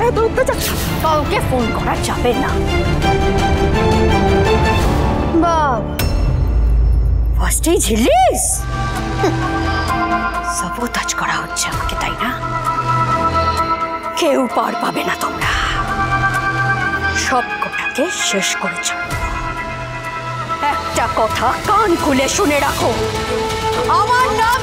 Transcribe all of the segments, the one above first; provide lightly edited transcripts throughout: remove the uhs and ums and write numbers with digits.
এত অত্যাচার, কাউকে ফোন করা যাবে না। বাবা, ফার্স্টেই ঝিলিস, সাবোতাজ করা হচ্ছে আমাকে, তাই না? কেউ পার পাবে না, তোমরা সব কটাকে শেষ করেছ। একটা কথা কান খুলে শুনে রাখো, আমার নাম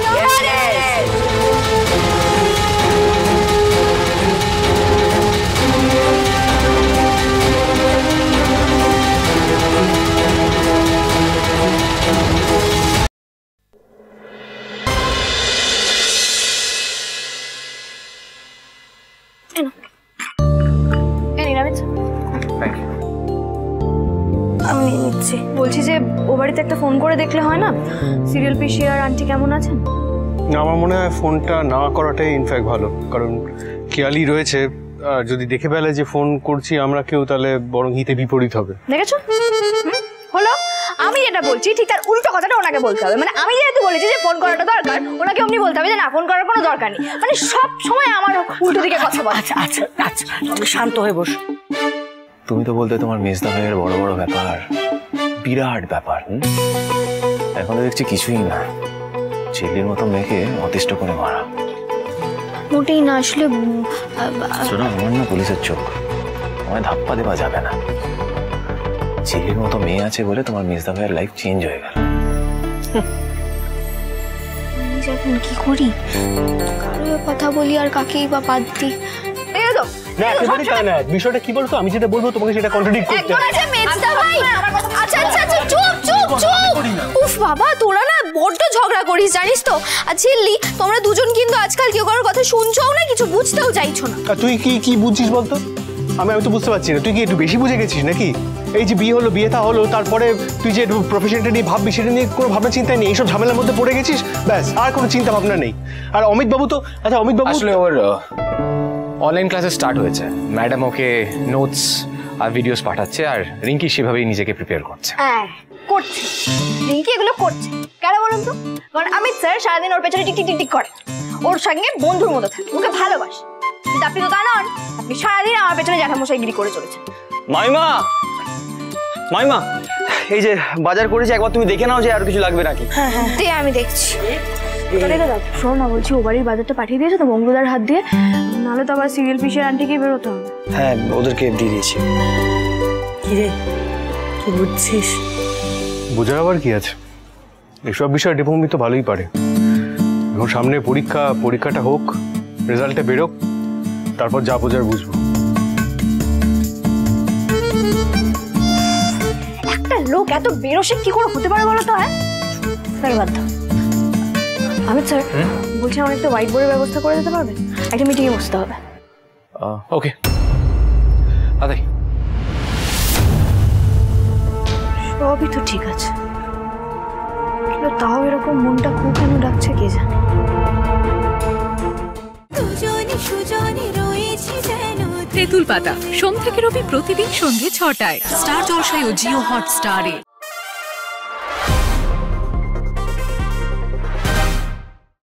আমি নিচ্ছি। বলছি যে ও বাড়িতে একটা ফোন করে দেখলে হয় না, সিরিয়াল পিসি আর আন্টি কেমন আছেন? আমার মনে হয় ফোনটা না করাটাই ইনফ্যাক্ট ভালো, কারণ খেয়ালই রয়েছে যদি দেখে ফেলে যে ফোন করছি আমরা কেউ, তাহলে বরং হিতে বিপরীত হবে। দেখেছো হলো, আমি যেটা বলছি ঠিক তার উল্টো কথাটা ওনাকে বলতে হবে। মানে আমি যেহেতু বলেছি যে ফোন করাটা দরকার, ওনাকে অমনি বলতে হবে যে না, ফোন করার কোনো দরকার নেই। মানে সব সময় আমার উল্টো দিকে কথা বলে। আচ্ছা আচ্ছা আচ্ছা, তুমি শান্ত হয়ে বসো। তুমি তো বলতে তোমার মেজদা ভাইয়ের বড় বড় ব্যাপার, বিরাট ব্যাপার। এখন তো দেখছি কিছুই না, ছেলের মতো মেয়েকে অতিষ্ঠ করে মারা। মোটেই না, আসলে শোনো, আমার না পুলিশের চোখ, আমায় ধাপ্পা দেওয়া যাবে না। ছেলের মতো মেয়ে আছে বলে তোমার মেজদা ভাইয়ের লাইফ চেঞ্জ হয়ে গেল। এখন কি করি, কারো কথা বলি আর কাকেই বা বাদ দিই। না একেবারে তাই না, বিষয়টা কি বলতো, আমি যেটা বলবো তোমাকে সেটা কন্ট্রাডিক্ট করতে হবে। আচ্ছা আচ্ছা আচ্ছা, চুপ চুপ চুপ। উফ বাবা, তোরা না বড্ড ঝগড়া করিস জানিস তো। আর ঝিল্লি, তোমরা দুজন কিন্তু আজকাল কেউ কারোর কথা শুনছও না, কিছু বুঝতেও চাইছো না। তুই কি কি বুঝছিস বলতো? আমি তো বুঝতে পারছি না, তুই কি একটু বেশি বুঝে গেছিস নাকি? এই যে বিয়ে হলো, বিয়েটা হলো, তারপরে তুই যে প্রফেশনটা নিয়ে ভাববি, সেটা নিয়ে কোনো ভাবনা চিন্তা নেই, এইসব ঝামেলার মধ্যে পড়ে গেছিস, ব্যাস আর কোনো চিন্তা ভাবনা নেই। আর অমিত বাবু তো, আচ্ছা অমিত বাবু আসলে ওর অনলাইন ক্লাসে স্টার্ট হয়েছে, ম্যাডাম ওকে নোটস আর ভিডিওস পাঠাচ্ছে, আর রিঙ্কি সেভাবেই নিজেকে প্রিপেয়ার করছে। হ্যাঁ করছে, রিঙ্কি এগুলো করছে কেন বলুন তো? কারণ অমিত স্যার সারাদিন ওর পেছনে টিক টিক টিক করে, ওর সঙ্গে বন্ধুর মতো থাকে, ওকে ভালোবাসে। কিন্তু আপনি তো তা নন, আপনি সারাদিন আমার পেছনে জ্যাঠামশাইগিরি করে চলেছেন। মাইমা, মাইমা, এই যে বাজার করেছি, একবার তুমি দেখে নাও যে আর কিছু লাগবে নাকি। হ্যাঁ হ্যাঁ, আমি দেখছি। শোনো না, বলছি ও বাড়ির বাজারটা পাঠিয়ে দিয়েছো তো মঙ্গলদার হাত দিয়ে? নাহলে তো আবার সিরিয়াল পিসের আন্টিকে বেরোতে হবে। হ্যাঁ, ওদেরকে দিয়ে দিয়েছি। কিরে, কি বুঝছিস? বোঝার আবার কি আছে, এসব বিষয় দীপঙ্গি তো ভালোই পারে। এখন সামনে পরীক্ষা, পরীক্ষাটা হোক, রেজাল্টে বেরোক, তারপর যা বোঝার বুঝবো। একটা লোক এত বেরোসে কি করে হতে পারে বলো তো? হ্যাঁ, তাই বাদ দাও। অমিত স্যার, বলছি আমার একটা হোয়াইট বোর্ডের ব্যবস্থা করে দিতে পারবেন? একটা মিটিংয়ে বসতে হবে। ওকে, আদাই। সবই তো ঠিক আছে, কিন্তু তাও এরকম মনটা খুব কেন ডাকছে কে জানে। তেঁতুল পাতা সোম থেকে রবি প্রতিদিন সন্ধ্যে ৬টায় স্টার জলসায় ও জিও হটস্টারে।